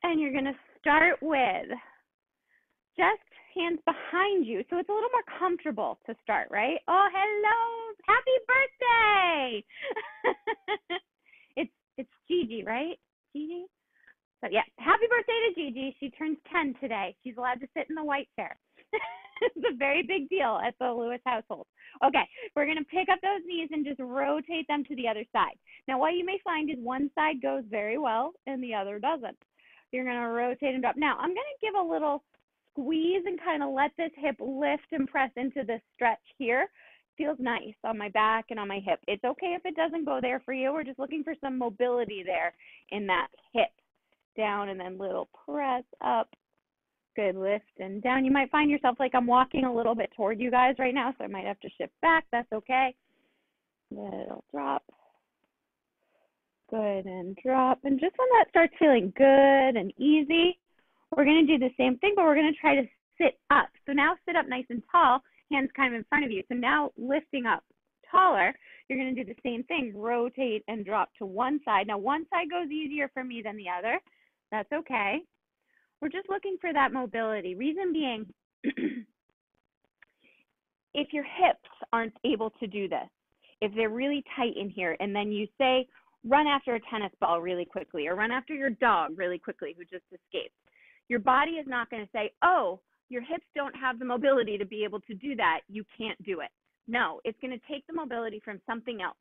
And you're going to start with just hands behind you, so it's a little more comfortable to start, right? Oh, hello, happy birthday! it's Gigi, right? Gigi? So yeah, happy birthday to Gigi. She turns 10 today. She's allowed to sit in the white chair. It's a very big deal at the Lewis household. Okay, we're going to pick up those knees and just rotate them to the other side. Now, what you may find is one side goes very well and the other doesn't. You're going to rotate and drop. Now, I'm going to give a little squeeze and kind of let this hip lift and press into this stretch here. Feels nice on my back and on my hip. It's okay if it doesn't go there for you. We're just looking for some mobility there in that hip. Down and then little press up. Good, lift and down. You might find yourself like I'm walking a little bit toward you guys right now, so I might have to shift back. That's okay. Little drop. Good, and drop. And just when that starts feeling good and easy, we're going to do the same thing, but we're going to try to sit up. So now sit up nice and tall, hands kind of in front of you. So now lifting up taller, you're going to do the same thing. Rotate and drop to one side. Now, one side goes easier for me than the other. That's okay. We're just looking for that mobility. Reason being, if your hips aren't able to do this, if they're really tight in here, and then you say, run after a tennis ball really quickly, or run after your dog really quickly who just escaped, your body is not going to say, oh, your hips don't have the mobility to be able to do that. You can't do it. No, it's going to take the mobility from something else.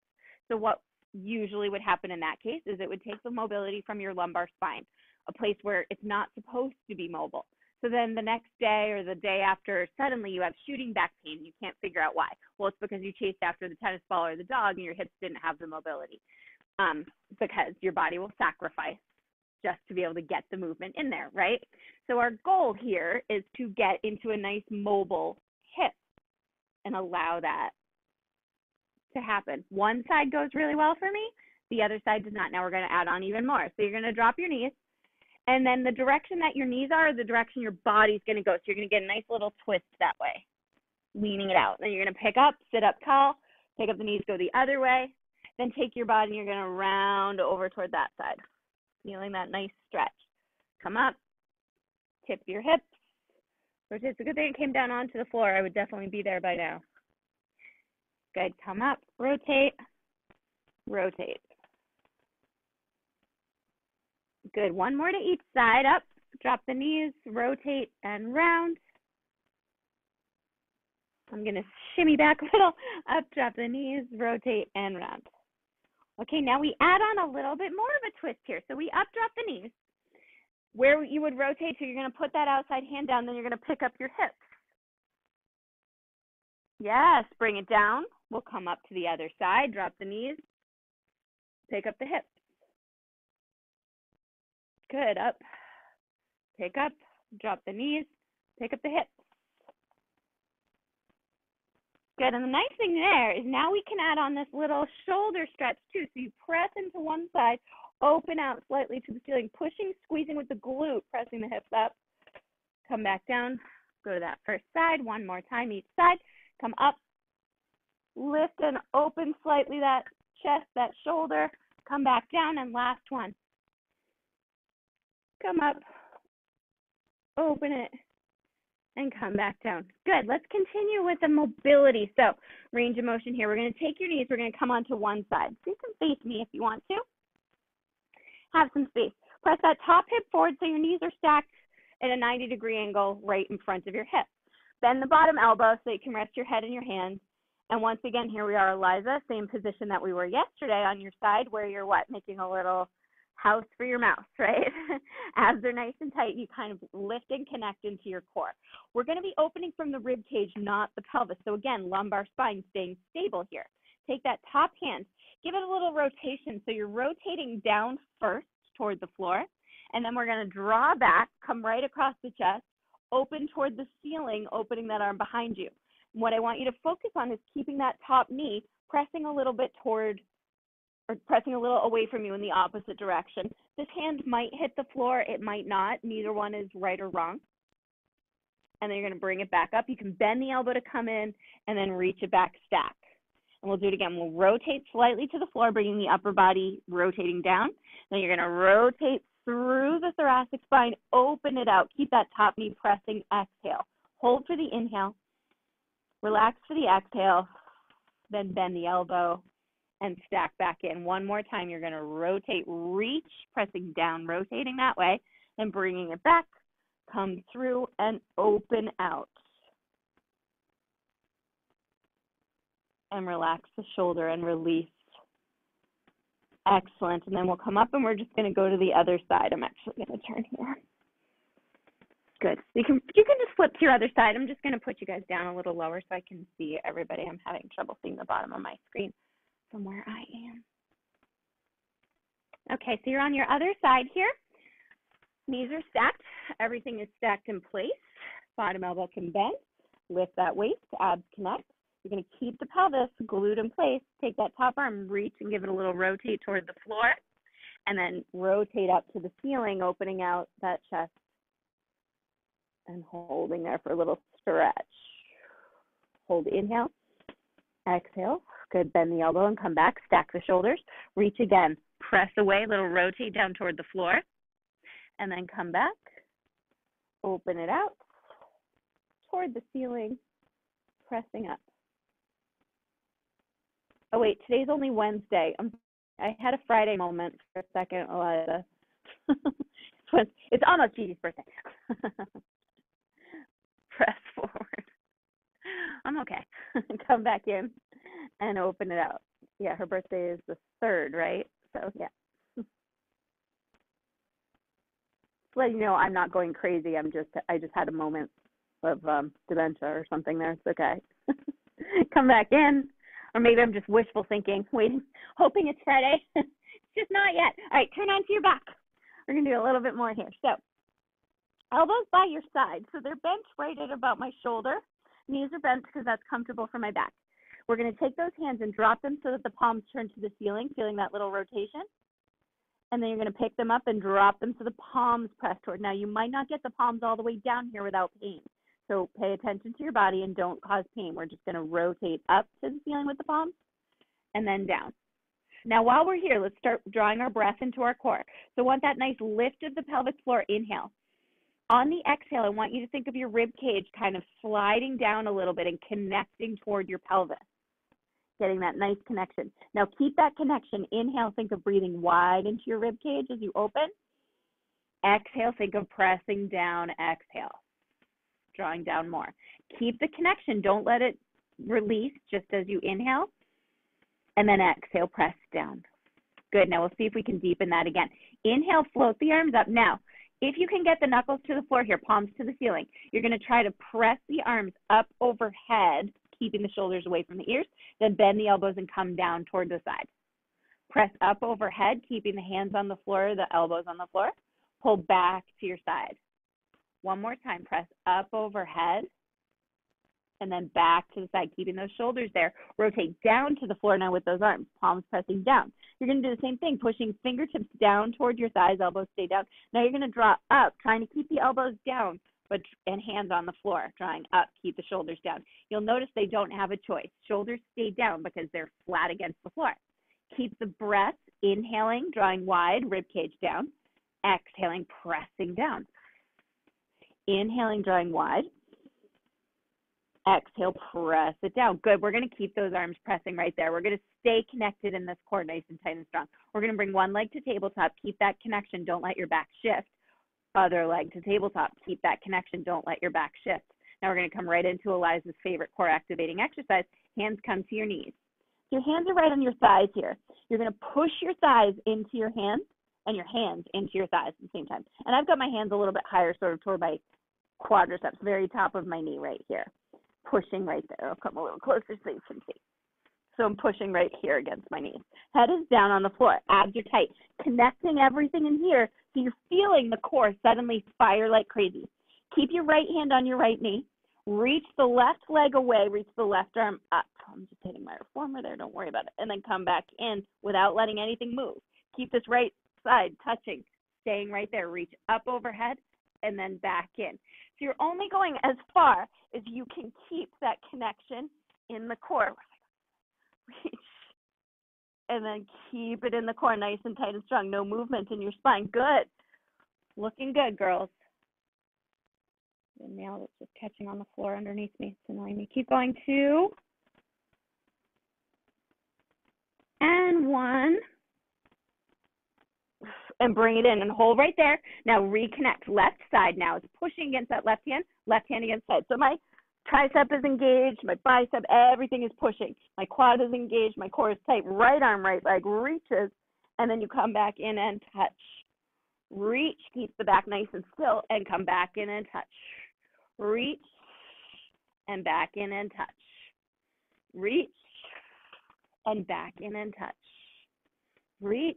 So what usually would happen in that case is it would take the mobility from your lumbar spine, a place where it's not supposed to be mobile. So then the next day or the day after, suddenly you have shooting back pain. You can't figure out why. Well, it's because you chased after the tennis ball or the dog and your hips didn't have the mobility, because your body will sacrifice just to be able to get the movement in there, right? So our goal here is to get into a nice mobile hip and allow that to happen. One side goes really well for me. The other side does not. Now we're going to add on even more. So you're going to drop your knees. And then the direction that your knees are, the direction your body's going to go. So you're going to get a nice little twist that way, leaning it out. Then you're going to pick up, sit up tall, pick up the knees, go the other way. Then take your body and you're going to round over toward that side, feeling that nice stretch. Come up, tip your hips. Rotate. It's a good thing it came down onto the floor. I would definitely be there by now. Good. Come up, rotate, rotate. Good. One more to each side. Up, drop the knees, rotate and round. I'm going to shimmy back a little. Up, drop the knees, rotate and round. Okay, now we add on a little bit more of a twist here. So we up, drop the knees. Where you would rotate, so you're going to put that outside hand down, then you're going to pick up your hips. Yes, bring it down. We'll come up to the other side, drop the knees, pick up the hips. Good, up, pick up, drop the knees, pick up the hips. Good, and the nice thing there is now we can add on this little shoulder stretch too. So you press into one side, open out slightly to the ceiling, pushing, squeezing with the glute, pressing the hips up. Come back down, go to that first side, one more time each side. Come up, lift and open slightly that chest, that shoulder. Come back down, and last one. Come up, open it, and come back down. Good. Let's continue with the mobility. So range of motion here. We're going to take your knees. We're going to come onto one side. So you can face me if you want to. Have some space. Press that top hip forward so your knees are stacked at a 90-degree angle right in front of your hip. Bend the bottom elbow so you can rest your head in your hands. And once again, here we are, Eliza, same position that we were yesterday on your side, where you're what? Making a little house for your mouth, right? Abs are nice and tight. You kind of lift and connect into your core. We're going to be opening from the rib cage, not the pelvis. So again, lumbar spine staying stable here. Take that top hand, give it a little rotation. So you're rotating down first toward the floor, and then we're going to draw back, come right across the chest, open toward the ceiling, opening that arm behind you. And what I want you to focus on is keeping that top knee pressing a little bit toward, or pressing a little away from you in the opposite direction. This hand might hit the floor, it might not. Neither one is right or wrong. And then you're going to bring it back up. You can bend the elbow to come in and then reach it back, stack. And we'll do it again. We'll rotate slightly to the floor, bringing the upper body rotating down. Then you're going to rotate through the thoracic spine, open it out. Keep that top knee pressing, exhale. Hold for the inhale. Relax for the exhale. Then bend the elbow and stack back in. One more time, you're going to rotate, reach, pressing down, rotating that way, then bringing it back, come through and open out. And relax the shoulder and release. Excellent. And then we'll come up and we're just going to go to the other side. I'm actually going to turn here. Good. You can just flip to your other side. I'm just going to put you guys down a little lower so I can see everybody. I'm having trouble seeing the bottom of my screen from where I am. Okay, so you're on your other side here. Knees are stacked. Everything is stacked in place. Bottom elbow can bend. Lift that waist. Abs connect. You're going to keep the pelvis glued in place. Take that top arm, reach, and give it a little rotate toward the floor. And then rotate up to the ceiling, opening out that chest. And holding there for a little stretch. Hold, inhale. Exhale. Good. Bend the elbow and come back. Stack the shoulders. Reach again. Press away. Little rotate down toward the floor. And then come back. Open it out toward the ceiling. Pressing up. Oh, wait. Today's only Wednesday. I had a Friday moment for a second, Eliza. It's almost Gigi's birthday. Press forward. I'm okay. Come back in and open it out. Yeah, her birthday is the 3rd, right? So, yeah. Let you know I'm not going crazy. I just had a moment of dementia or something there. It's okay. Come back in. Or maybe I'm just wishful thinking, waiting, hoping it's Friday. It's just not yet. All right, turn onto your back. We're going to do a little bit more here. So, elbows by your side. So they're bent right at about my shoulder. Knees are bent because that's comfortable for my back. We're going to take those hands and drop them so that the palms turn to the ceiling, feeling that little rotation. And then you're going to pick them up and drop them so the palms press toward. Now, you might not get the palms all the way down here without pain. So pay attention to your body and don't cause pain. We're just going to rotate up to the ceiling with the palms and then down. Now, while we're here, let's start drawing our breath into our core. So I want that nice lift of the pelvic floor. Inhale. On the exhale, I want you to think of your rib cage kind of sliding down a little bit and connecting toward your pelvis, getting that nice connection. Now, keep that connection. Inhale, think of breathing wide into your rib cage as you open. Exhale, think of pressing down. Exhale, drawing down more. Keep the connection. Don't let it release just as you inhale. And then exhale, press down. Good. Now, we'll see if we can deepen that again. Inhale, float the arms up. Now, if you can get the knuckles to the floor here, palms to the ceiling, you're going to try to press the arms up overhead, keeping the shoulders away from the ears, then bend the elbows and come down toward the side. Press up overhead, keeping the hands on the floor, the elbows on the floor. Pull back to your side. One more time, press up overhead, and then back to the side, keeping those shoulders there. Rotate down to the floor now with those arms, palms pressing down. You're going to do the same thing, pushing fingertips down toward your thighs, elbows stay down. Now you're going to draw up, trying to keep the elbows down, and hands on the floor, drawing up, keep the shoulders down. You'll notice they don't have a choice. Shoulders stay down because they're flat against the floor. Keep the breath, inhaling, drawing wide, rib cage down. Exhaling, pressing down. Inhaling, drawing wide. Exhale, press it down. Good. We're going to keep those arms pressing right there. We're going to stay connected in this core, nice and tight and strong. We're going to bring one leg to tabletop. Keep that connection. Don't let your back shift. Other leg to tabletop. Keep that connection. Don't let your back shift. Now we're going to come right into Eliza's favorite core activating exercise. Hands come to your knees. Your hands are right on your thighs here. You're going to push your thighs into your hands and your hands into your thighs at the same time. And I've got my hands a little bit higher, sort of toward my quadriceps, very top of my knee right here. Pushing right there. I'll come a little closer so you can see. So I'm pushing right here against my knees. Head is down on the floor. Abs are tight. Connecting everything in here so you're feeling the core suddenly fire like crazy. Keep your right hand on your right knee. Reach the left leg away. Reach the left arm up. I'm just hitting my reformer there. Don't worry about it. And then come back in without letting anything move. Keep this right side touching, staying right there. Reach up overhead and then back in. So you're only going as far as you can keep that connection in the core. reach, and then keep it in the core nice and tight and strong. No movement in your spine. Good. Looking good, girls. The nail that's just catching on the floor underneath me. It's annoying me. Keep going. 2 and 1. And bring it in and hold right there. Now reconnect. Left side now is pushing against that left hand against side. So my tricep is engaged, my bicep, everything is pushing. My quad is engaged, my core is tight. Right arm, right leg reaches, and then you come back in and touch. Reach, keep the back nice and still, and come back in and touch. Reach, and back in and touch. Reach, and back in and touch. Reach,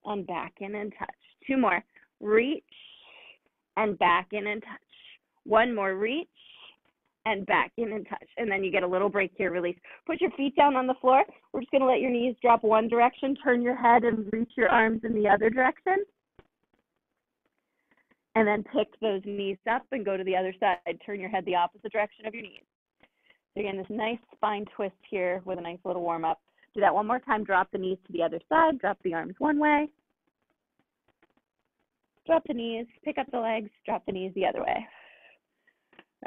and back in and touch. 2 more. Reach, and back in and touch. 1 more. Reach, and back in and touch. And then you get a little break here, release. Put your feet down on the floor. We're just going to let your knees drop one direction, turn your head and reach your arms in the other direction. And then pick those knees up and go to the other side. Turn your head the opposite direction of your knees. So again, this nice spine twist here with a nice little warm up. Do that one more time. Drop the knees to the other side. Drop the arms one way. Drop the knees. Pick up the legs. Drop the knees the other way.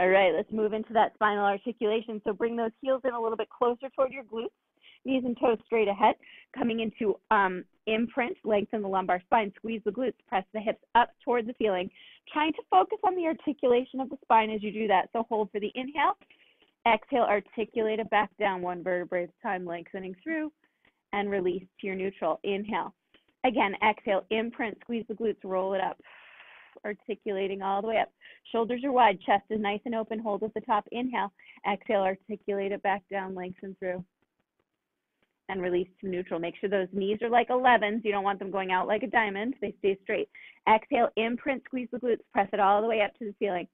All right, let's move into that spinal articulation. So bring those heels in a little bit closer toward your glutes. Knees and toes straight ahead. Coming into imprint, lengthen the lumbar spine. Squeeze the glutes. Press the hips up toward the ceiling. Trying to focus on the articulation of the spine as you do that. So hold for the inhale. Exhale, articulate it back down 1 vertebrae at a time, lengthening through, and release to your neutral. Inhale. Again, exhale, imprint, squeeze the glutes, roll it up, articulating all the way up. Shoulders are wide, chest is nice and open, hold at the top. Inhale, exhale, articulate it back down, lengthen through, and release to neutral. Make sure those knees are like 11s. You don't want them going out like a diamond. They stay straight. Exhale, imprint, squeeze the glutes, press it all the way up to the ceiling.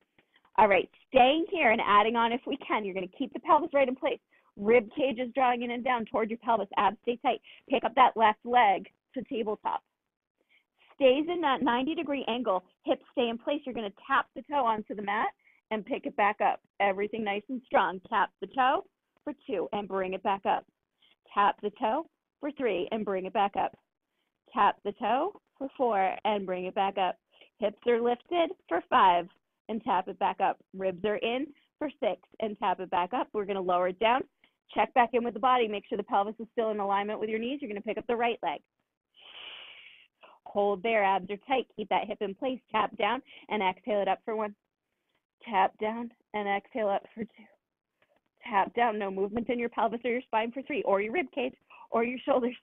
All right, staying here and adding on if we can. You're going to keep the pelvis right in place. Rib cage is drawing in and down toward your pelvis. Abs stay tight. Pick up that left leg to tabletop. Stays in that 90-degree angle. Hips stay in place. You're going to tap the toe onto the mat and pick it back up. Everything nice and strong. Tap the toe for 2 and bring it back up. Tap the toe for 3 and bring it back up. Tap the toe for 4 and bring it back up. Hips are lifted for 5. And tap it back up. Ribs are in for 6 and tap it back up. We're going to lower it down. Check back in with the body. Make sure the pelvis is still in alignment with your knees. You're going to pick up the right leg. Hold there. Abs are tight. Keep that hip in place. Tap down and exhale it up for 1. Tap down and exhale up for 2. Tap down. No movement in your pelvis or your spine for 3, or your rib cage or your shoulders.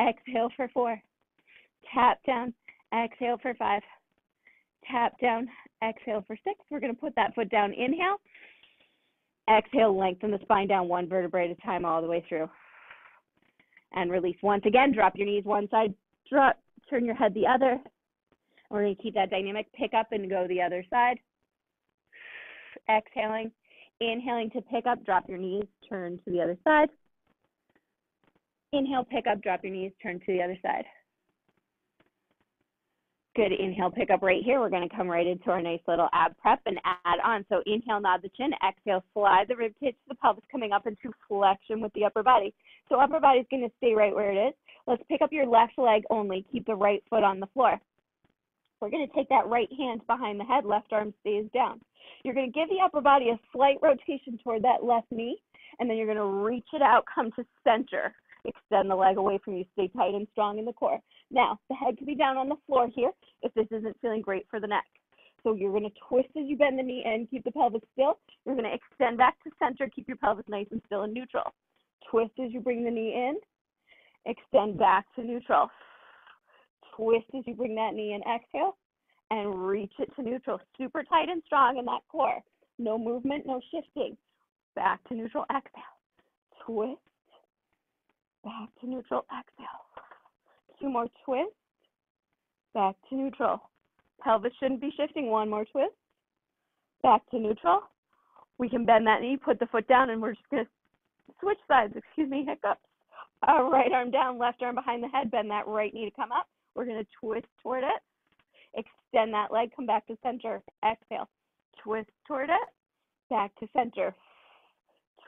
Exhale for 4. Tap down. Exhale for 5. Tap down, exhale for 6. We're going to put that foot down. Inhale. Exhale, lengthen the spine down 1 vertebrae at a time all the way through. And release. Once again, drop your knees one side, drop, turn your head the other. We're going to keep that dynamic. Pick up and go the other side. Exhaling. Inhaling to pick up, drop your knees, turn to the other side. Inhale, pick up, drop your knees, turn to the other side. Good. Inhale, pick up right here. We're going to come right into our nice little ab prep and add on. So inhale, nod the chin. Exhale, slide the rib cage to the pelvis, coming up into flexion with the upper body. So upper body is going to stay right where it is. Let's pick up your left leg only. Keep the right foot on the floor. We're going to take that right hand behind the head. Left arm stays down. You're going to give the upper body a slight rotation toward that left knee, and then you're going to reach it out, come to center. Extend the leg away from you. Stay tight and strong in the core. Now, the head can be down on the floor here if this isn't feeling great for the neck. So you're going to twist as you bend the knee in, keep the pelvis still. You're going to extend back to center, keep your pelvis nice and still and neutral. Twist as you bring the knee in, extend back to neutral. Twist as you bring that knee in, exhale, and reach it to neutral. Super tight and strong in that core. No movement, no shifting. Back to neutral, exhale. Twist. Back to neutral, exhale. 2 more twists. Back to neutral. Pelvis shouldn't be shifting. 1 more twist. Back to neutral. We can bend that knee, put the foot down, and we're just going to switch sides. Excuse me, hiccups. Right arm down, left arm behind the head. Bend that right knee to come up. We're going to twist toward it. Extend that leg, come back to center. Exhale. Twist toward it. Back to center.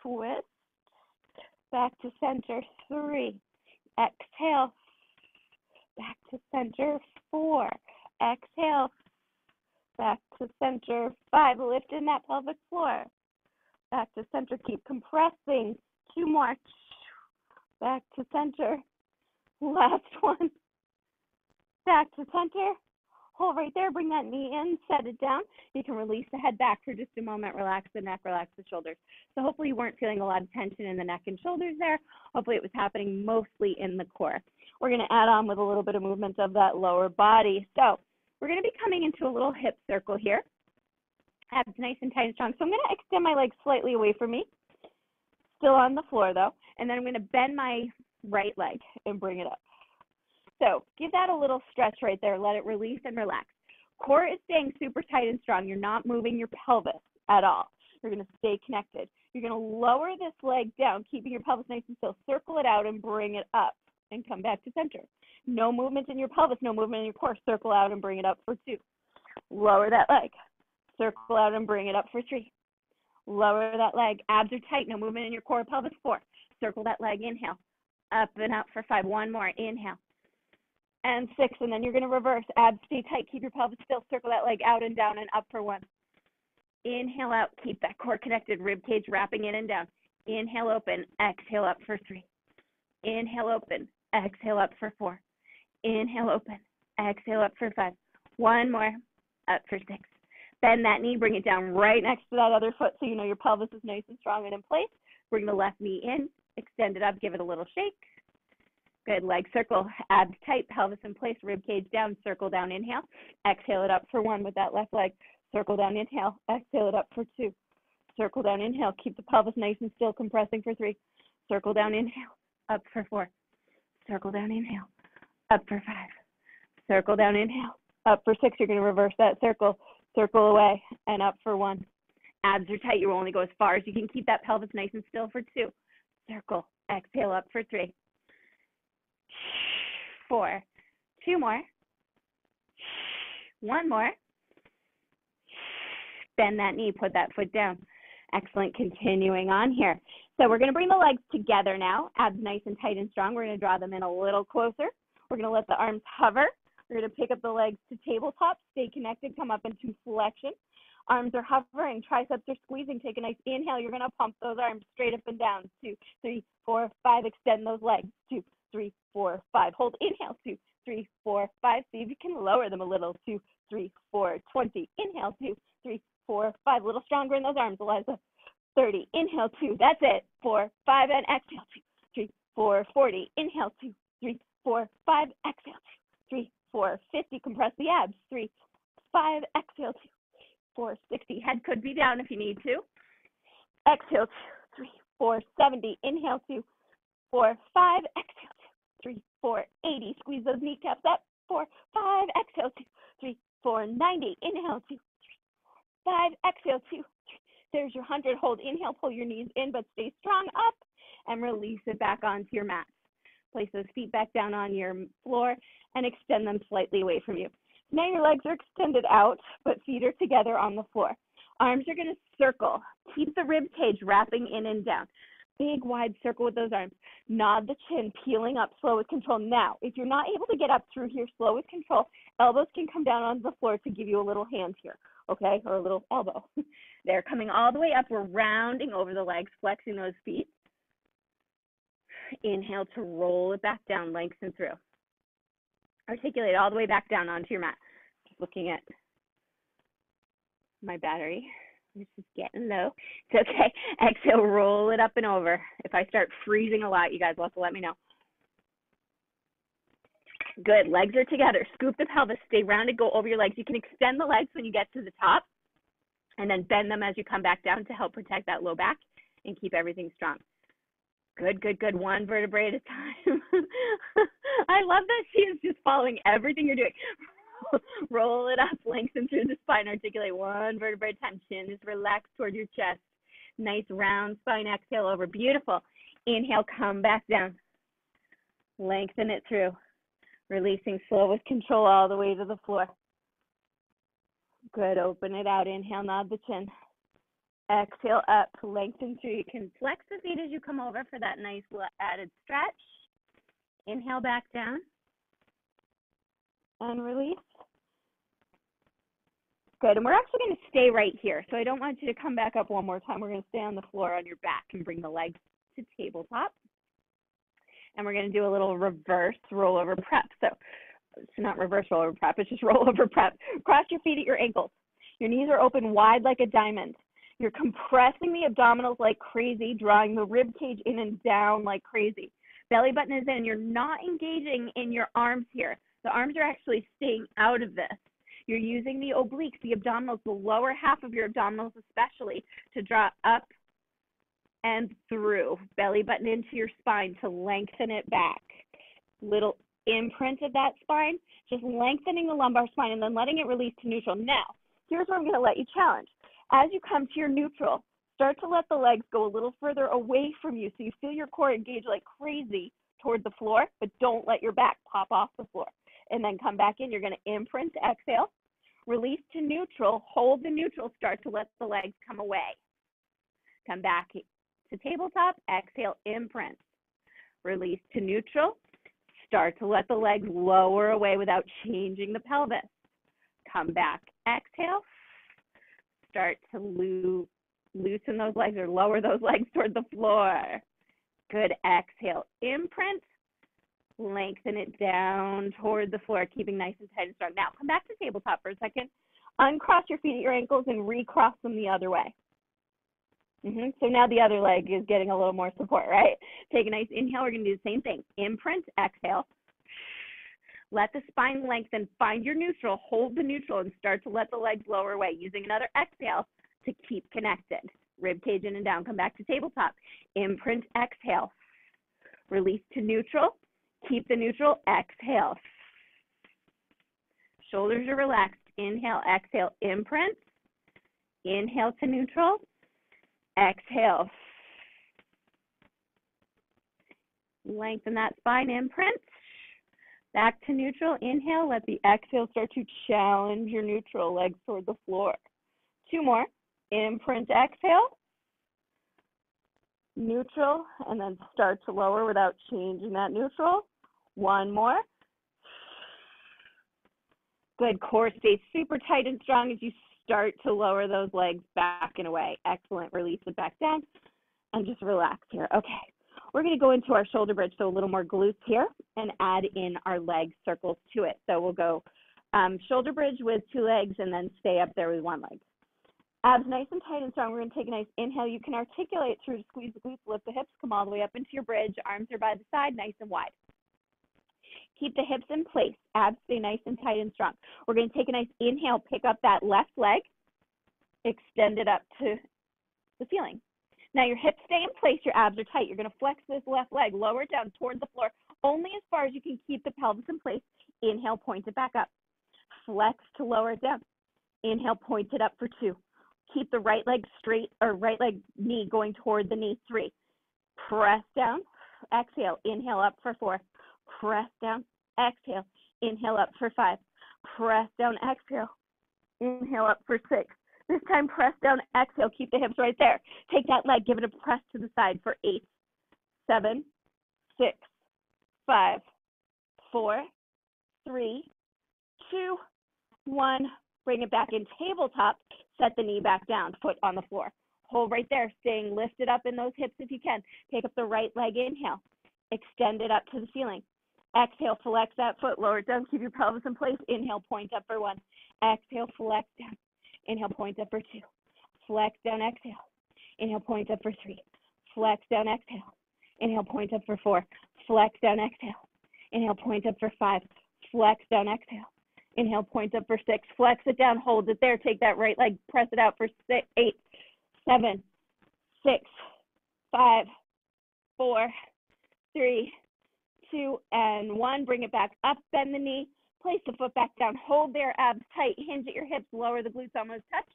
Twist. back to center, 3. Exhale, back to center, 4. Exhale, back to center, 5. Lift in that pelvic floor. Back to center, keep compressing. 2 more. Back to center. Last one. Back to center. Hold right there, bring that knee in, set it down. You can release the head back for just a moment, relax the neck, relax the shoulders. So hopefully you weren't feeling a lot of tension in the neck and shoulders there. Hopefully it was happening mostly in the core. We're gonna add on with a little bit of movement of that lower body. So we're gonna be coming into a little hip circle here. Abs nice and tight and strong. So I'm gonna extend my legs slightly away from me, still on the floor though. And then I'm gonna bend my right leg and bring it up. So give that a little stretch right there. Let it release and relax. Core is staying super tight and strong. You're not moving your pelvis at all. You're going to stay connected. You're going to lower this leg down, keeping your pelvis nice and still. Circle it out and bring it up and come back to center. No movement in your pelvis, no movement in your core. Circle out and bring it up for 2. Lower that leg. Circle out and bring it up for 3. Lower that leg. Abs are tight. No movement in your core, pelvis. 4. Circle that leg. Inhale. Up and up for 5. One more. Inhale. And 6, and then you're going to reverse. Abs stay tight. Keep your pelvis still. Circle that leg out and down and up for 1. Inhale out. Keep that core connected. Rib cage wrapping in and down. Inhale, open. Exhale up for 3. Inhale, open. Exhale up for 4. Inhale, open. Exhale up for 5. One more. Up for 6. Bend that knee. Bring it down right next to that other foot so you know your pelvis is nice and strong and in place. Bring the left knee in. Extend it up. Give it a little shake. Good. Leg circle, abs tight, pelvis in place, rib cage down, circle down, inhale. Exhale it up for 1 with that left leg. Circle down, inhale. Exhale it up for 2. Circle down, inhale. Keep the pelvis nice and still, compressing for 3. Circle down, inhale. Up for 4. Circle down, inhale. Up for 5. Circle down, inhale. Up for 6. You're going to reverse that circle. Circle away and up for 1. Abs are tight. You will only go as far as you can. Keep that pelvis nice and still for 2. Circle. Exhale up for 3. 4. 2 more. 1 more. Bend that knee, put that foot down. Excellent. Continuing on here. So we're going to bring the legs together now. Abs nice and tight and strong. We're going to draw them in a little closer. We're going to let the arms hover. We're going to pick up the legs to tabletop. Stay connected. Come up into flexion. Arms are hovering. Triceps are squeezing. Take a nice inhale. You're going to pump those arms straight up and down. 2, 3, 4, 5. Extend those legs. 2, 3, 4, 5. Hold. Inhale. 2, 3, 4, 5. See if you can lower them a little. 2, 3, 4, 20. Inhale. 2, 3, 4, 5. A little stronger in those arms, Eliza. 30. Inhale. 2. That's it. 4, 5, and exhale. 2, 3, 4, 40. Inhale. 2, 3, 4, 5. Exhale. 2, 3, 4, 50. Compress the abs. 3, 5. Exhale. 2, 4, 60. Head could be down if you need to. Exhale. 2, 3, 4, 70. Inhale. 2, 4, 5. Exhale. 2, 3, 4, 80. Squeeze those kneecaps up. 4, 5. Exhale. 2, 3, 4, 90. Inhale. 2, 3, 5. Exhale. 2, 3. There's your 100. Hold. Inhale. Pull your knees in, but stay strong. Up and release it back onto your mat. Place those feet back down on your floor and extend them slightly away from you. Now your legs are extended out, but feet are together on the floor. Arms are going to circle. Keep the rib cage wrapping in and down. Big, wide circle with those arms. Nod the chin, peeling up, slow with control. Now, if you're not able to get up through here, slow with control, elbows can come down onto the floor to give you a little hand here, okay, or a little elbow. They're coming all the way up. We're rounding over the legs, flexing those feet. Inhale to roll it back down, lengthen through. Articulate all the way back down onto your mat. Just looking at my battery. This is getting low. It's okay. Exhale, roll it up and over. If I start freezing a lot, you guys will have to let me know. Good. Legs are together. Scoop the pelvis. Stay rounded. Go over your legs. You can extend the legs when you get to the top and then bend them as you come back down to help protect that low back and keep everything strong. Good, good, good. One vertebrae at a time. I love that she is just following everything you're doing. Roll it up, lengthen through the spine, articulate one vertebrae at a time. Chin is relaxed toward your chest. Nice round spine, exhale over. Beautiful. Inhale, come back down. Lengthen it through. Releasing slow with control all the way to the floor. Good, open it out. Inhale, nod the chin. Exhale up, lengthen through. You can flex the feet as you come over for that nice added stretch. Inhale back down and release. Good, and we're actually going to stay right here. So I don't want you to come back up one more time. We're going to stay on the floor on your back and bring the legs to tabletop. And we're going to do a little reverse rollover prep. So it's not reverse rollover prep, it's just rollover prep. Cross your feet at your ankles. Your knees are open wide like a diamond. You're compressing the abdominals like crazy, drawing the rib cage in and down like crazy. Belly button is in. You're not engaging in your arms here. The arms are actually staying out of this. You're using the obliques, the abdominals, the lower half of your abdominals especially, to draw up and through. Belly button into your spine to lengthen it back. Little imprint of that spine, just lengthening the lumbar spine and then letting it release to neutral. Now, here's where I'm going to let you challenge. As you come to your neutral, start to let the legs go a little further away from you so you feel your core engage like crazy toward the floor, but don't let your back pop off the floor. And then come back in. You're going to imprint, exhale, release to neutral, hold the neutral, start to let the legs come away. Come back to tabletop, exhale, imprint. Release to neutral, start to let the legs lower away without changing the pelvis. Come back, exhale, start to loosen those legs or lower those legs toward the floor. Good, exhale, imprint, lengthen it down toward the floor, keeping nice and tight and strong. Now, come back to tabletop for a second. Uncross your feet at your ankles and recross them the other way. So now the other leg is getting a little more support, right? Take a nice inhale. We're going to do the same thing. Imprint, exhale. Let the spine lengthen. Find your neutral. Hold the neutral and start to let the legs lower away using another exhale to keep connected. Rib cage in and down. Come back to tabletop. Imprint, exhale. Release to neutral. Keep the neutral. Exhale. Shoulders are relaxed. Inhale, exhale, imprint. Inhale to neutral. Exhale. Lengthen that spine, imprint. Back to neutral. Inhale. Let the exhale start to challenge your neutral, legs toward the floor. Two more. Imprint, exhale. Neutral, and then start to lower without changing that neutral. One more. Good. Core stays super tight and strong as you start to lower those legs back and away. Excellent. Release it back down and just relax here. Okay. We're going to go into our shoulder bridge, so a little more glutes here, and add in our leg circles to it. So we'll go shoulder bridge with two legs and then stay up there with one leg. Abs nice and tight and strong. We're going to take a nice inhale. You can articulate through to squeeze the glutes, lift the hips, come all the way up into your bridge. Arms are by the side, nice and wide. Keep the hips in place. Abs stay nice and tight and strong. We're going to take a nice inhale, pick up that left leg, extend it up to the ceiling. Now your hips stay in place, your abs are tight. You're going to flex this left leg, lower it down toward the floor, only as far as you can keep the pelvis in place. Inhale, point it back up. Flex to lower it down. Inhale, point it up for two. Keep the right leg straight, or right leg knee going toward the knee. Three. Press down. Exhale. Inhale up for four. Press down. Exhale. Inhale up for five. Press down. Exhale. Inhale up for six. This time, press down. Exhale. Keep the hips right there. Take that leg. Give it a press to the side for 8, 7, 6, 5, 4, 3, 2, 1. Bring it back in tabletop. Set the knee back down, foot on the floor. Hold right there, staying lifted up in those hips if you can. Take up the right leg, inhale. Extend it up to the ceiling. Exhale, flex that foot, lower it down, keep your pelvis in place. Inhale, point up for one. Exhale, flex down. Inhale, point up for two. Flex down, exhale. Inhale, point up for three. Flex down, exhale. Inhale, point up for four. Flex down, exhale. Inhale, point up for five. Flex down, exhale. Inhale, point up for six. Flex it down, hold it there. Take that right leg, press it out for 6, 8, 7, 6, 5, 4, 3, 2, and 1. Bring it back up, bend the knee, place the foot back down. Hold there, abs tight. Hinge at your hips, lower the glutes, almost touch.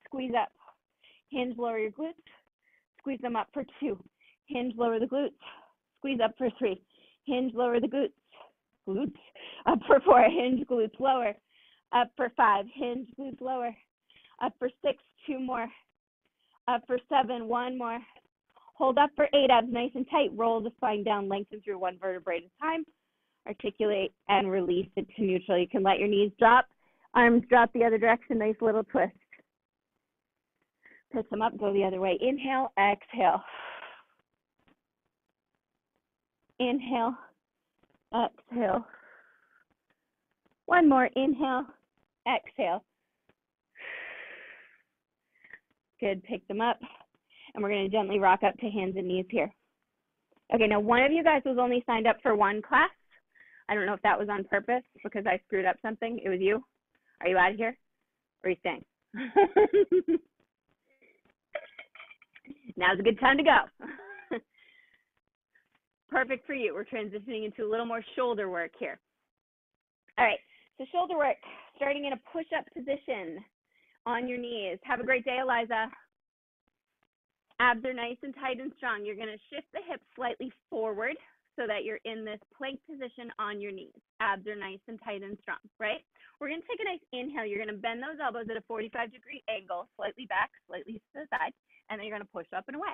Squeeze up. Hinge, lower your glutes. Squeeze them up for 2. Hinge, lower the glutes. Squeeze up for 3. Hinge, lower the glutes. Up for 4, hinge, glutes, lower. Up for 5, hinge, glutes, lower. Up for 6, 2 more. Up for 7, one more. Hold up for 8, abs nice and tight. Roll the spine down, lengthen through one vertebrae at a time. Articulate and release it to neutral. You can let your knees drop, arms drop the other direction, nice little twist. Pick them up, go the other way. Inhale, exhale. Inhale, exhale. One more, inhale, exhale. Good, pick them up. And we're gonna gently rock up to hands and knees here. Okay, now one of you guys was only signed up for one class. I don't know if that was on purpose because I screwed up something. It was you. Are you out of here? Or are you staying? Now's a good time to go. Perfect for you. We're transitioning into a little more shoulder work here. All right, so shoulder work, starting in a push-up position on your knees. Have a great day, Eliza. Abs are nice and tight and strong. You're gonna shift the hips slightly forward so that you're in this plank position on your knees. Abs are nice and tight and strong, right? We're gonna take a nice inhale. You're gonna bend those elbows at a 45-degree angle, slightly back, slightly to the side, and then you're gonna push up and away.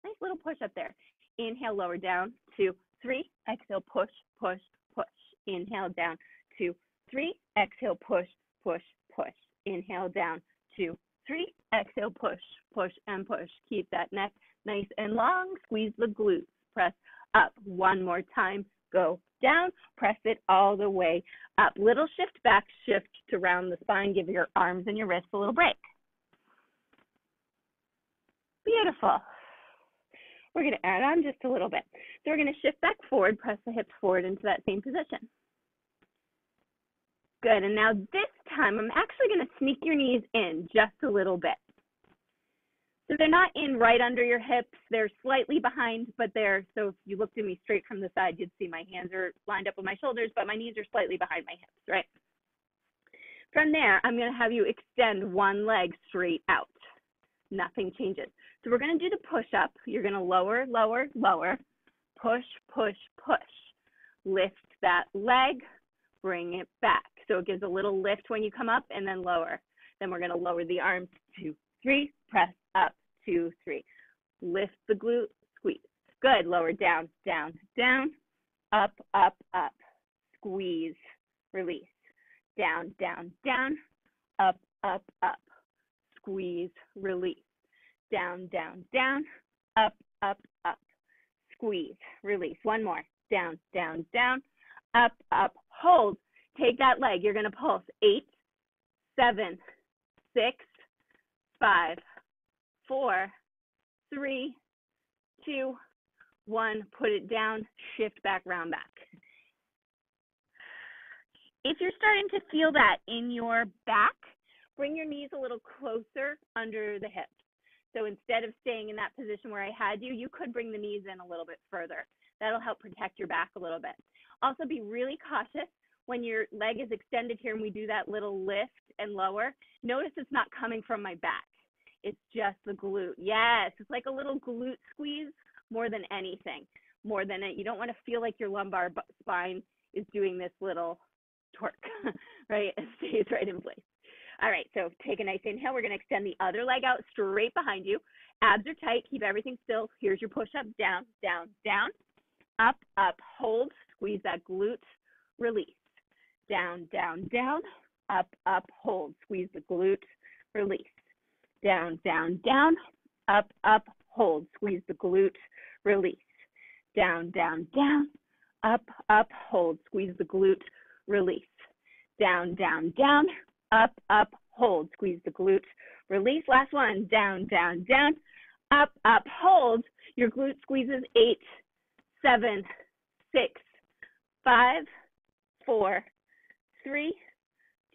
Nice little push up there. Inhale, lower down, 2, 3. Exhale, push, push, push. Inhale, down, 2, 3. Exhale, push, push, push. Inhale, down, 2, 3. Exhale, push, push, and push. Keep that neck nice and long. Squeeze the glutes. Press up. One more time. Go down. Press it all the way up. Little shift back, shift to round the spine. Give your arms and your wrists a little break. Beautiful. We're going to add on just a little bit. So we're going to shift back forward, press the hips forward into that same position. Good, and now this time I'm actually going to sneak your knees in just a little bit. So they're not in right under your hips, they're slightly behind, but so if you looked at me straight from the side, you'd see my hands are lined up with my shoulders, but my knees are slightly behind my hips, right? From there, I'm going to have you extend one leg straight out. Nothing changes. So we're going to do the push-up. You're going to lower, lower, lower, push, push, push. Lift that leg, bring it back. So it gives a little lift when you come up and then lower. Then we're going to lower the arms, 2, 3, press up, 2, 3. Lift the glute, squeeze. Good, lower, down, down, down, up, up, up. Squeeze, release. Down, down, down, up, up, up. Squeeze, release. Down, down, down, up, up, up. Squeeze, release. One more. Down, down, down, up, up. Hold. Take that leg. You're going to pulse. 8, 7, 6, 5, 4, 3, 2, 1. Put it down. Shift back, round back. If you're starting to feel that in your back, bring your knees a little closer under the hips. So instead of staying in that position where I had you, you could bring the knees in a little bit further. That'll help protect your back a little bit. Also, be really cautious when your leg is extended here and we do that little lift and lower. Notice it's not coming from my back. It's just the glute. Yes, it's like a little glute squeeze more than anything. More than it. You don't want to feel like your lumbar spine is doing this little torque, right? It stays right in place. All right, so take a nice inhale. We're going to extend the other leg out straight behind you. Abs are tight. Keep everything still. Here's your push-up. Down, down, down, up, up, hold. Squeeze that glute. Release. Down, down, down, up, up, hold. Squeeze the glute. Release. Down, down, down, up, up, hold. Squeeze the glute. Release. Down, down, down, up, up, hold. Squeeze the glute. Release. Down, down, down, up, up, hold. Squeeze the glute. Release. Last one. Down, down, down, up, up, hold. Your glute squeezes. 8, 7, 6, 5, 4, 3,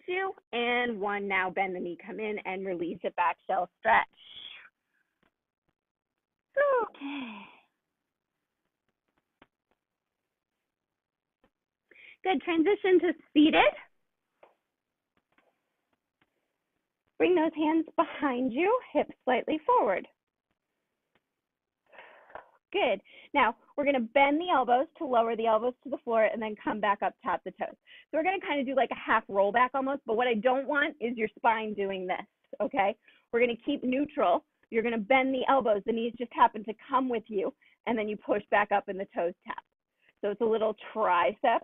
2, and 1. Now bend the knee, come in, and release it back. Shell stretch. Okay. Good. Transition to seated. Bring those hands behind you, hips slightly forward. Good. Now, we're going to bend the elbows to lower the elbows to the floor and then come back up, tap the toes. So we're going to kind of do like a half roll back almost, but what I don't want is your spine doing this, okay? We're going to keep neutral You're going to bend the elbows. The knees just happen to come with you, and then you push back up and the toes tap. So it's a little tricep,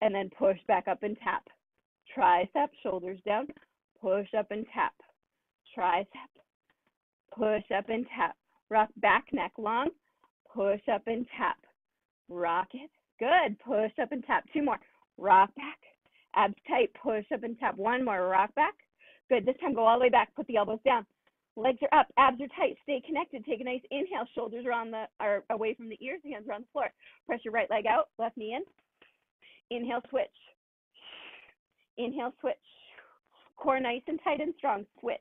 and then push back up and tap. Tricep, shoulders down, push up and tap. Tricep, push up and tap. Rock back, neck long, push up and tap. Rock it. Good. Push up and tap. 2 more. Rock back. Abs tight. Push up and tap. 1 more. Rock back. Good. This time go all the way back. Put the elbows down. Legs are up. Abs are tight. Stay connected. Take a nice inhale. Shoulders are away from the ears. Hands are on the floor. Press your right leg out. Left knee in. Inhale, switch. Inhale, switch. Core nice and tight and strong. Switch.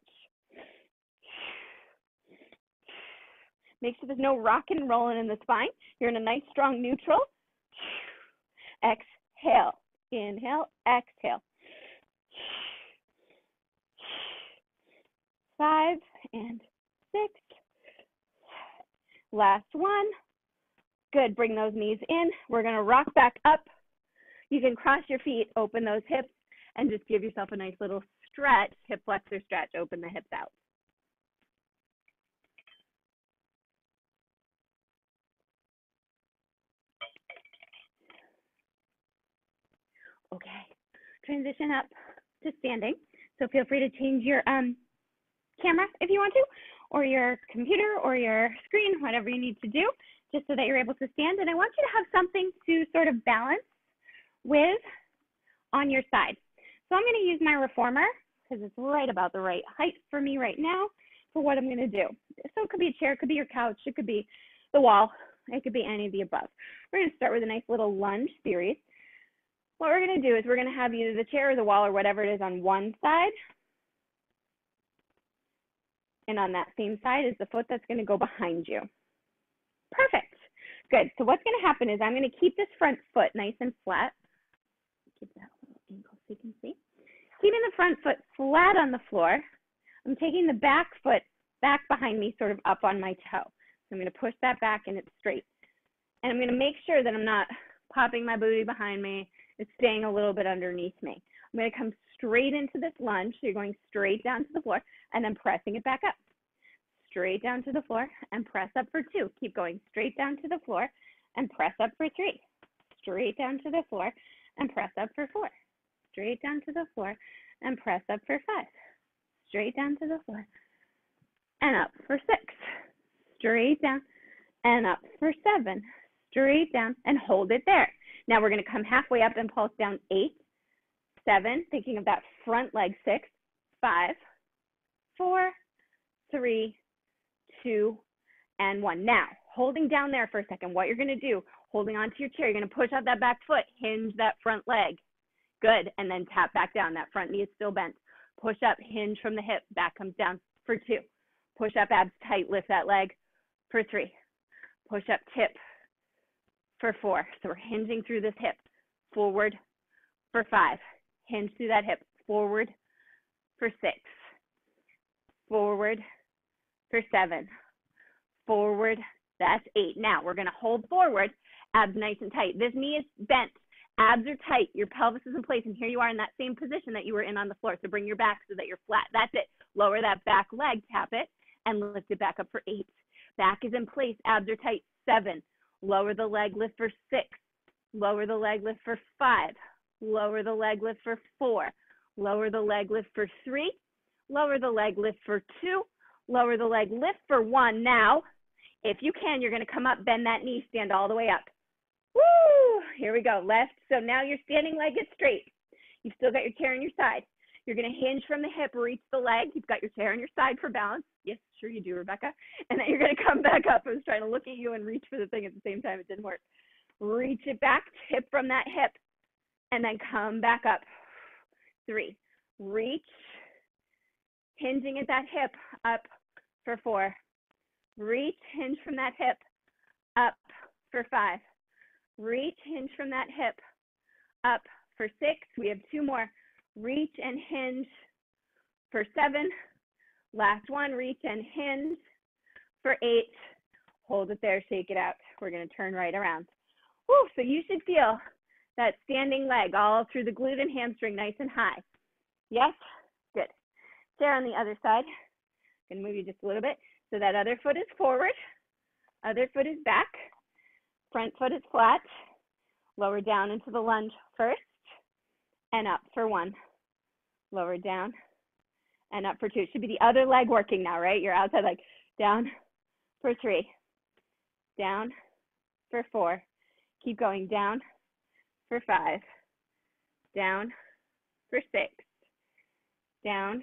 Make sure there's no rocking and rolling in the spine. You're in a nice strong neutral. Exhale. Inhale, exhale. 5 and 6. Last one. Good. Bring those knees in. We're going to rock back up. You can cross your feet, open those hips, and just give yourself a nice little stretch, hip flexor stretch, open the hips out. Okay, transition up to standing. So feel free to change your camera if you want to, or your computer or your screen, whatever you need to do, just so that you're able to stand. And I want you to have something to sort of balance with on your side. So I'm going to use my reformer because it's right about the right height for me right now for what I'm going to do. So it could be a chair, it could be your couch, it could be the wall, it could be any of the above. We're going to start with a nice little lunge series. What we're going to do is we're going to have either the chair or the wall or whatever it is on one side. And on that same side is the foot that's going to go behind you. Perfect. Good. So what's going to happen is I'm going to keep this front foot nice and flat. Keep that little angle so you can see. Keeping the front foot flat on the floor. I'm taking the back foot back behind me, sort of up on my toe. So I'm going to push that back and it's straight. And I'm going to make sure that I'm not popping my booty behind me. It's staying a little bit underneath me. I'm going to come straight into this lunge. So you're going straight down to the floor and then pressing it back up. Straight down to the floor and press up for 2. Keep going straight down to the floor and press up for 3. Straight down to the floor and press up for 4. Straight down to the floor and press up for 5. Straight down to the floor and up for 6. Straight down and up for 7. Straight down and hold it there. Now we're going to come halfway up and pulse down 8, 7, thinking of that front leg, 6, 5, 4, 3, 2, and 1. Now, holding down there for a second, what you're going to do, holding onto your chair, you're going to push out that back foot, hinge that front leg. Good. And then tap back down. That front knee is still bent. Push up, hinge from the hip. Back comes down for 2. Push up, abs tight, lift that leg for 3. Push up, tip for 4. So we're hinging through this hip. Forward for 5. Hinge through that hip. Forward for 6. Forward for 7. Forward, that's 8. Now we're going to hold forward, abs nice and tight. This knee is bent. Abs are tight. Your pelvis is in place. And here you are in that same position that you were in on the floor. So bring your back so that you're flat. That's it. Lower that back leg, tap it, and lift it back up for 8. Back is in place. Abs are tight. 7. Lower the leg, lift for 6. Lower the leg, lift for 5. Lower the leg, lift for 4. Lower the leg, lift for 3. Lower the leg, lift for 2. Lower the leg, lift for 1. Now, if you can, you're going to come up, bend that knee, stand all the way up. Woo! Here we go. Left. So now your standing leg is straight. You've still got your chair on your side. You're going to hinge from the hip, reach the leg. You've got your chair on your side for balance. Yes, sure you do, Rebecca. And then you're going to come back up. I was trying to look at you and reach for the thing at the same time. It didn't work. Reach it back, tip from that hip, and then come back up. 3. Reach, hinging at that hip, up for 4. Reach, hinge from that hip, up for 5. Reach, hinge from that hip, up for 6. We have 2 more. Reach and hinge for 7. Last one, reach and hinge for 8. Hold it there, shake it out. We're going to turn right around. Woo, so you should feel that standing leg all through the glute and hamstring nice and high. Yes? Good. Chair on the other side. Going to move you just a little bit. So that other foot is forward, other foot is back, front foot is flat, lower down into the lunge first, and up for 1, lower down, and up for 2. It should be the other leg working now, right? Your outside leg. Down for 3, down for 4, keep going, down for 5, down for 6, down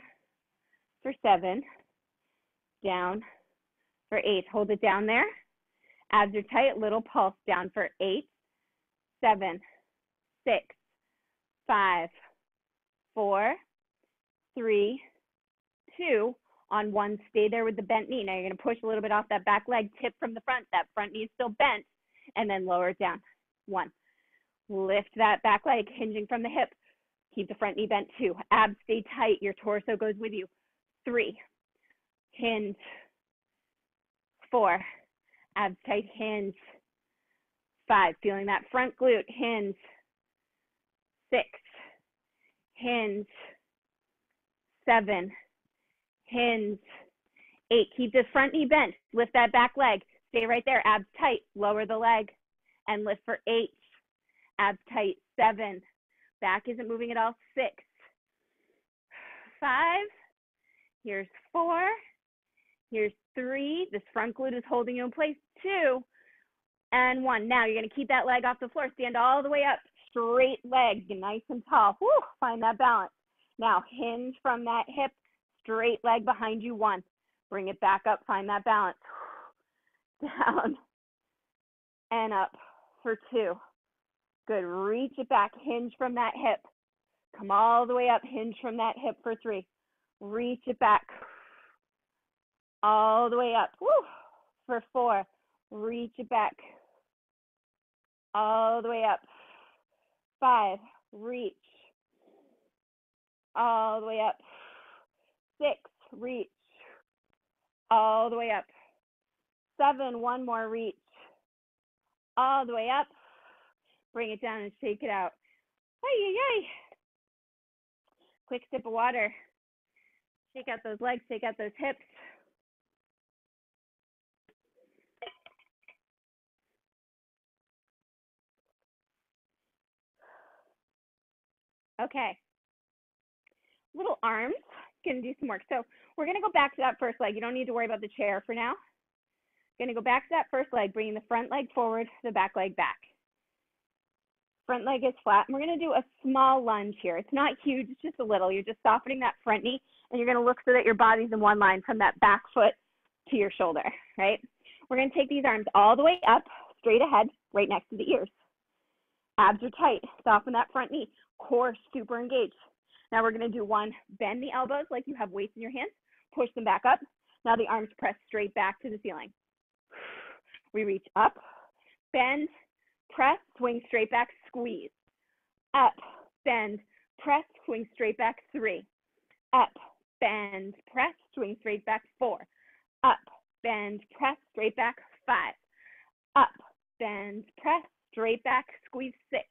for 7, down for 8. Hold it down there. Abs are tight, little pulse. Down for 8, 7, 6, 5, 4, 3, 2. On 1, stay there with the bent knee. Now you're going to push a little bit off that back leg, tip from the front. That front knee is still bent, and then lower it down. 1. Lift that back leg, hinging from the hip. Keep the front knee bent. 2. Abs stay tight. Your torso goes with you. 3. Hinge. 4. Abs tight, hinge. 5. Feeling that front glute, hinge. 6. Hinge. 7. Hinge. 8. Keep the front knee bent. Lift that back leg. Stay right there. Abs tight. Lower the leg and lift for 8. Abs tight. 7. Back isn't moving at all. 6. 5. Here's 4. Here's 3. This front glute is holding you in place. 2. And 1. Now you're going to keep that leg off the floor. Stand all the way up. Straight leg. Nice and tall. Whew, find that balance. Now hinge from that hip. Straight leg behind you. 1. Bring it back up. Find that balance. Down and up for 2. Good. Reach it back. Hinge from that hip. Come all the way up. Hinge from that hip for 3. Reach it back. All the way up. Woo. For 4. Reach it back. All the way up. 5. Reach. All the way up. 6. Reach. All the way up. 7. 1 more reach. All the way up. Bring it down and shake it out. Ay, ay, ay. Quick sip of water. Shake out those legs, shake out those hips. Okay. Little arms. Gonna do some work. So we're gonna go back to that first leg. You don't need to worry about the chair for now. Gonna go back to that first leg, bringing the front leg forward, the back leg back. Front leg is flat. And we're gonna do a small lunge here. It's not huge, it's just a little. You're just softening that front knee, and you're gonna look so that your body's in one line from that back foot to your shoulder, right? We're gonna take these arms all the way up, straight ahead, right next to the ears. Abs are tight. Soften that front knee. Core super engaged. Now we're going to do 1. Bend the elbows like you have weights in your hands. Push them back up. Now the arms press straight back to the ceiling. We reach up, bend, press, swing straight back, squeeze. Up, bend, press, swing straight back, 3. Up, bend, press, swing straight back, 4. Up, bend, press, straight back, 5. Up, bend, press, straight back, squeeze, 6.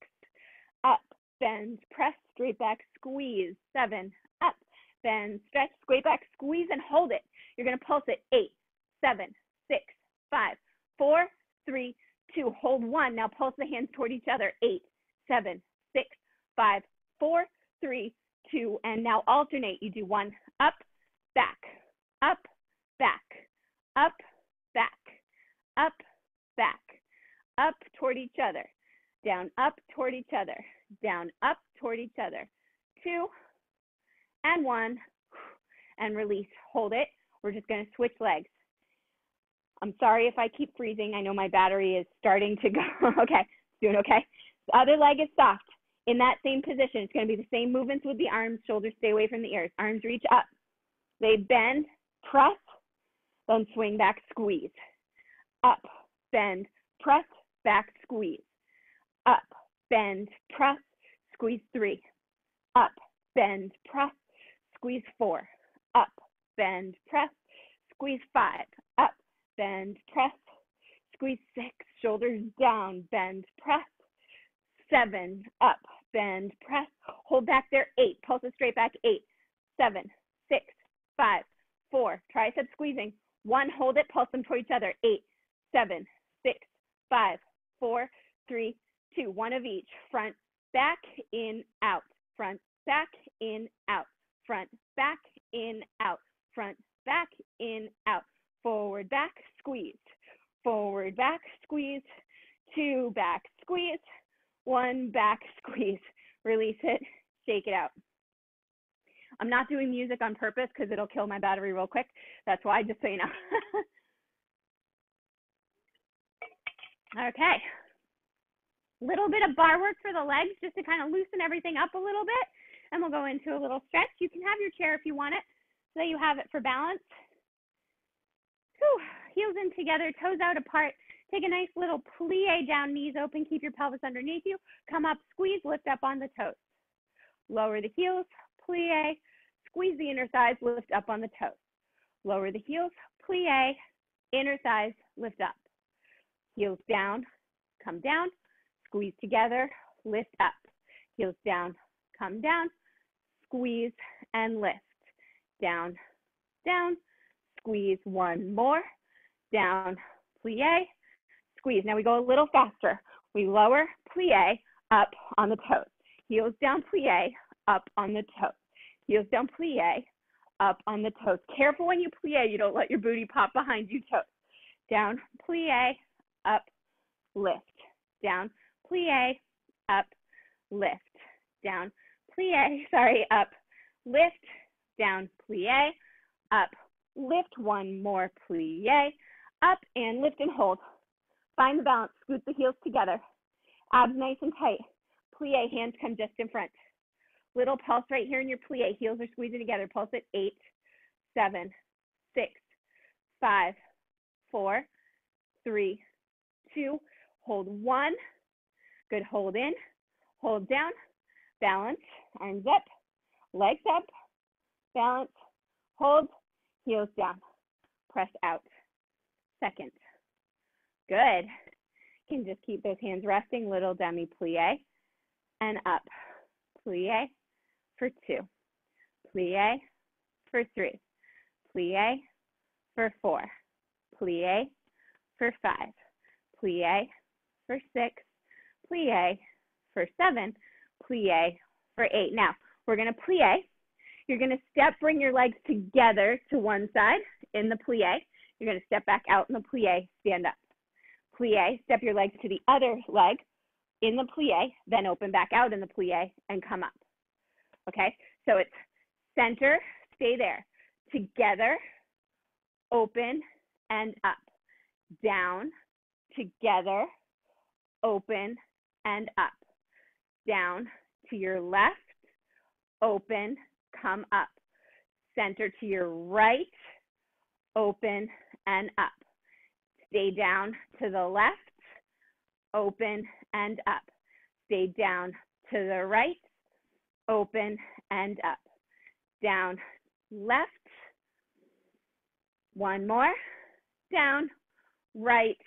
Up, bend, press, straight back, squeeze, 7. Up, bend, stretch, straight back, squeeze, and hold it. You're going to pulse it. 8, 7, 6, 5, 4, 3, 2. Hold 1. Now pulse the hands toward each other. 8, 7, 6, 5, 4, 3, 2. And now alternate. You do 1 up, back, up, back, up, back, up, back, up toward each other, down, up toward each other, down, up toward each other. 2 and 1, and release. Hold it. We're just going to switch legs. I'm sorry if I keep freezing. I know my battery is starting to go. Okay, doing okay. The other leg is soft. In that same position, it's going to be the same movements with the arms. Shoulders stay away from the ears. Arms reach up. They bend, press, then swing back, squeeze. Up, bend, press, back, squeeze. Up, bend, press, squeeze 3. Up, bend, press, squeeze 4. Up, bend, press, squeeze 5. Up, bend, press, squeeze 6. Shoulders down, bend, press. 7. Up, bend, press. Hold back there. 8. Pulse it straight back. 8, 7, 6, 5, 4. Tricep squeezing. 1, hold it, pulse them toward each other. 8, 7, 6, 5, 4, 3, 2. One of each. Front, back, in, out. Front, back, in, out. Front, back, in, out. Front, back, in, out. Forward, back, squeeze. Forward, back, squeeze. 2, back, squeeze. 1, back, squeeze. Release it, shake it out. I'm not doing music on purpose because it'll kill my battery real quick. That's why, just so you know. Okay. Little bit of bar work for the legs just to kind of loosen everything up a little bit. And we'll go into a little stretch. You can have your chair if you want it, so that you have it for balance. Whew. Heels in together, toes out apart. Take a nice little plie down, knees open. Keep your pelvis underneath you. Come up, squeeze, lift up on the toes. Lower the heels, plie, squeeze the inner thighs, lift up on the toes. Lower the heels, plie, inner thighs, lift up. Heels down, come down, squeeze together, lift up. Heels down, come down, squeeze and lift. Down, down, squeeze. 1 more. Down, plie, squeeze. Now we go a little faster. We lower, plie, up on the toes. Heels down, plie, up on the toes. Heels down, plie, up on the toes. Careful when you plie, you don't let your booty pop behind you toes. Down, plie, up, lift. Down, plie, up, lift. Down, plie, up, lift. Down, plie, up, lift. 1 more, plie, up, and lift and hold. Find the balance, scoot the heels together. Abs nice and tight. Plie, hands come just in front. Little pulse right here in your plie. Heels are squeezing together. Pulse at 8, 7, 6, 5, 4, 3, 2. Hold 1. Good. Hold in. Hold down. Balance. Arms up. Legs up. Balance. Hold. Heels down. Press out. Second. Good. You can just keep those hands resting. Little demi plie. And up. Plie for 2. Plie for 3. Plie for 4. Plie for 5. Plie for 6. Plie for 7. Plie for 8. Now, we're going to plie. You're going to step, bring your legs together to one side in the plie. You're going to step back out in the plie, stand up. Plie, step your legs to the other leg in the plie, then open back out in the plie and come up. Okay, so it's center, stay there. Together, open and up. Down, together, open and up. Down to your left, open, come up. Center to your right, open and up. Stay down to the left, open and up. Stay down to the right, open and up. Down, left. 1 more. Down, right,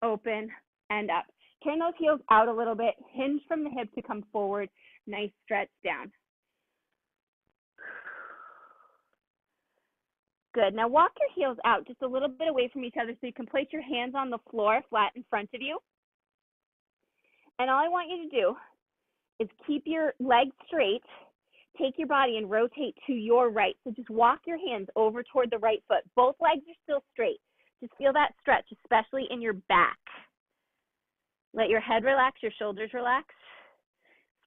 open and up. Turn those heels out a little bit. Hinge from the hip to come forward. Nice stretch down. Good. Now walk your heels out just a little bit away from each other so you can place your hands on the floor flat in front of you. And all I want you to do is keep your legs straight. Take your body and rotate to your right. So just walk your hands over toward the right foot. Both legs are still straight. Just feel that stretch, especially in your back. Let your head relax, your shoulders relax.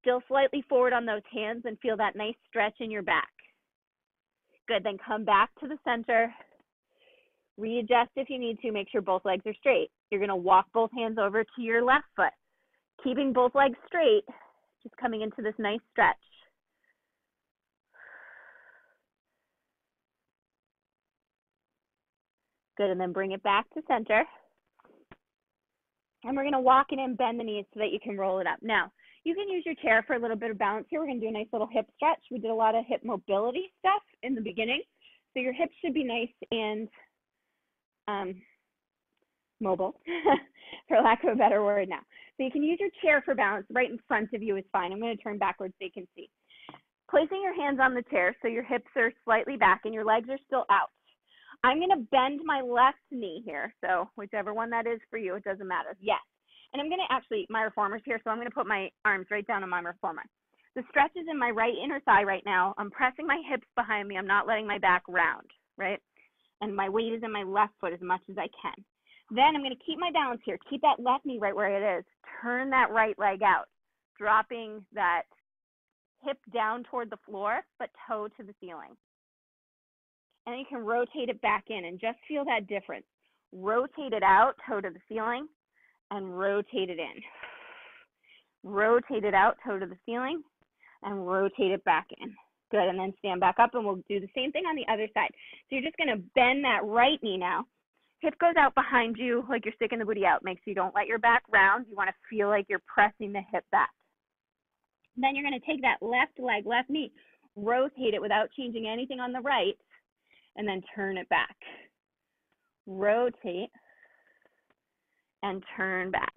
Still slightly forward on those hands and feel that nice stretch in your back. Good, then come back to the center. Readjust if you need to. Make sure both legs are straight. You're going to walk both hands over to your left foot. Keeping both legs straight, just coming into this nice stretch. Good, and then bring it back to center. And we're going to walk it in, bend the knees so that you can roll it up. Now, you can use your chair for a little bit of balance here. We're going to do a nice little hip stretch. We did a lot of hip mobility stuff in the beginning. So your hips should be nice and mobile, for lack of a better word now. So you can use your chair for balance. Right in front of you is fine. I'm going to turn backwards so you can see. Placing your hands on the chair so your hips are slightly back and your legs are still out. I'm going to bend my left knee here. So whichever one that is for you, it doesn't matter. Yes. And I'm going to actually, my reformer's here, so I'm going to put my arms right down on my reformer. The stretch is in my right inner thigh right now. I'm pressing my hips behind me. I'm not letting my back round, right? And my weight is in my left foot as much as I can. Then I'm going to keep my balance here. Keep that left knee right where it is. Turn that right leg out, dropping that hip down toward the floor, but toe to the ceiling. And then you can rotate it back in and just feel that difference. Rotate it out, toe to the ceiling, and rotate it in. Rotate it out, toe to the ceiling, and rotate it back in. Good, and then stand back up, and we'll do the same thing on the other side. So you're just going to bend that right knee now. Hip goes out behind you like you're sticking the booty out. Make sure you don't let your back round. You want to feel like you're pressing the hip back. Then you're going to take that left leg, left knee, rotate it without changing anything on the right, and then turn it back. Rotate and turn back.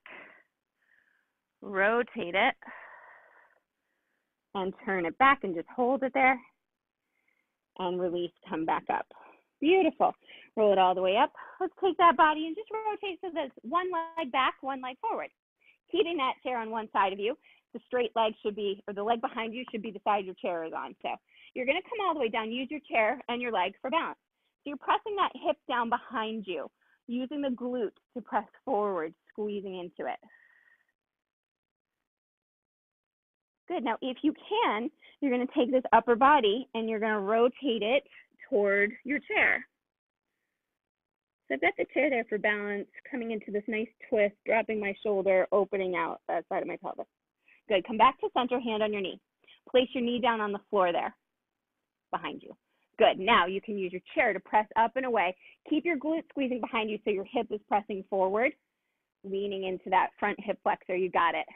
Rotate it and turn it back, and just hold it there and release, come back up. Beautiful. Roll it all the way up. Let's take that body and just rotate so there's one leg back, one leg forward. Keeping that chair on one side of you. The straight leg should be, or the leg behind you should be the side your chair is on. So you're going to come all the way down. Use your chair and your leg for balance. So you're pressing that hip down behind you, using the glutes to press forward, squeezing into it. Good. Now, if you can, you're going to take this upper body and you're going to rotate it toward your chair. So I've got the chair there for balance, coming into this nice twist, dropping my shoulder, opening out that side of my pelvis. Good. Come back to center, hand on your knee. Place your knee down on the floor there behind you. Good. Now you can use your chair to press up and away. Keep your glutes squeezing behind you so your hip is pressing forward, leaning into that front hip flexor. You got it.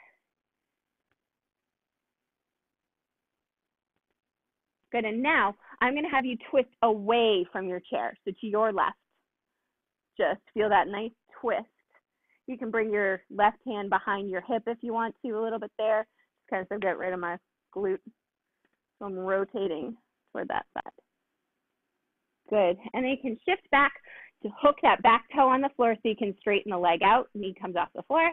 Good. And now I'm going to have you twist away from your chair, so to your left. Just feel that nice twist. You can bring your left hand behind your hip if you want to, a little bit there. Just kind of get rid of my glute. So I'm rotating toward that side. Good. And then you can shift back to hook that back toe on the floor so you can straighten the leg out. Knee comes off the floor.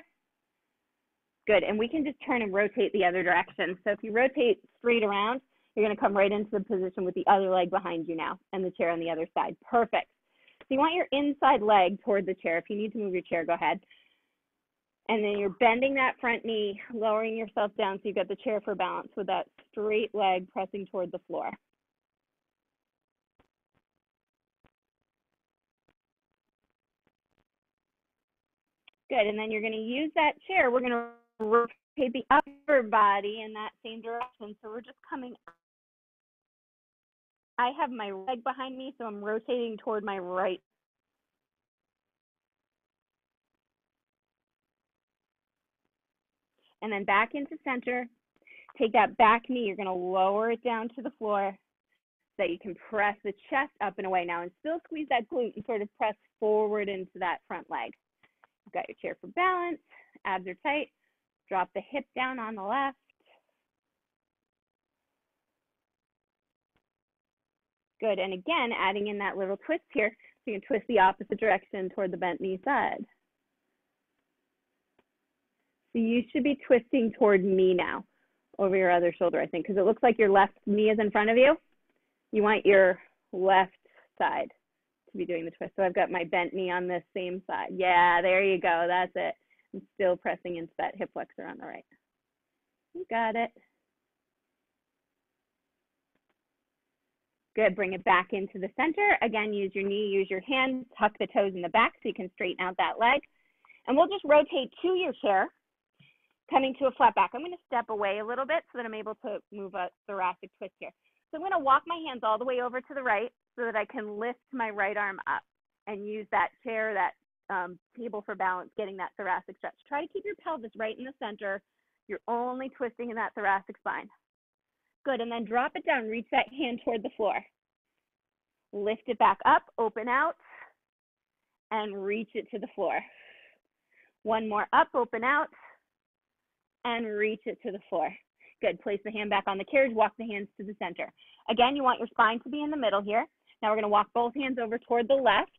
Good. And we can just turn and rotate the other direction. So if you rotate straight around, you're going to come right into the position with the other leg behind you now and the chair on the other side. Perfect. So you want your inside leg toward the chair. If you need to move your chair, go ahead. And then you're bending that front knee, lowering yourself down so you've got the chair for balance with that straight leg pressing toward the floor. Good, and then you're going to use that chair. We're going to rotate the upper body in that same direction. So we're just coming up. I have my leg behind me, so I'm rotating toward my right. And then back into center. Take that back knee. You're going to lower it down to the floor so that you can press the chest up and away now and still squeeze that glute and sort of press forward into that front leg. You've got your chair for balance. Abs are tight. Drop the hip down on the left. Good, and again, adding in that little twist here, so you can twist the opposite direction toward the bent knee side. So you should be twisting toward me now, over your other shoulder, I think, because it looks like your left knee is in front of you. You want your left side to be doing the twist. So I've got my bent knee on this same side. Yeah, there you go, that's it. I'm still pressing into that hip flexor on the right. You got it. Good, bring it back into the center. Again, use your knee, use your hand, tuck the toes in the back so you can straighten out that leg. And we'll just rotate to your chair, coming to a flat back. I'm going to step away a little bit so that I'm able to move a thoracic twist here. So I'm going to walk my hands all the way over to the right so that I can lift my right arm up and use that chair, that table for balance, getting that thoracic stretch. Try to keep your pelvis right in the center. You're only twisting in that thoracic spine. Good, and then drop it down, reach that hand toward the floor. Lift it back up, open out, and reach it to the floor. One more up, open out, and reach it to the floor. Good, place the hand back on the carriage, walk the hands to the center. Again, you want your spine to be in the middle here. Now we're going to walk both hands over toward the left.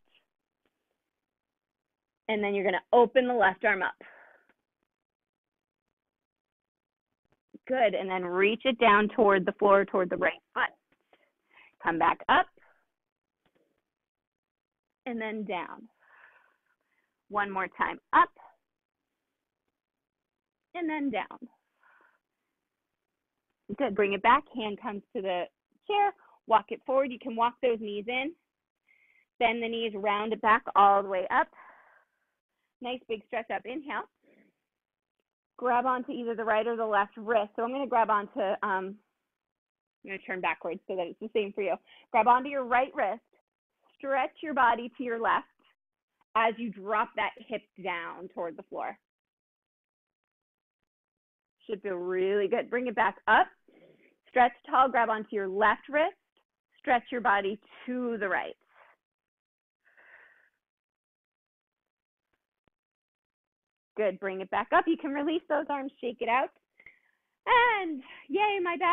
And then you're going to open the left arm up. Good. And then reach it down toward the floor, toward the right foot. Come back up. And then down. One more time. Up. And then down. Good. Bring it back. Hand comes to the chair. Walk it forward. You can walk those knees in. Bend the knees, round it back all the way up. Nice big stretch up. Inhale. Grab onto either the right or the left wrist. So I'm going to grab onto, I'm going to turn backwards so that it's the same for you. Grab onto your right wrist. Stretch your body to your left as you drop that hip down toward the floor. Should feel really good. Bring it back up. Stretch tall. Grab onto your left wrist. Stretch your body to the right. Good. Bring it back up. You can release those arms, shake it out. And yay, my back.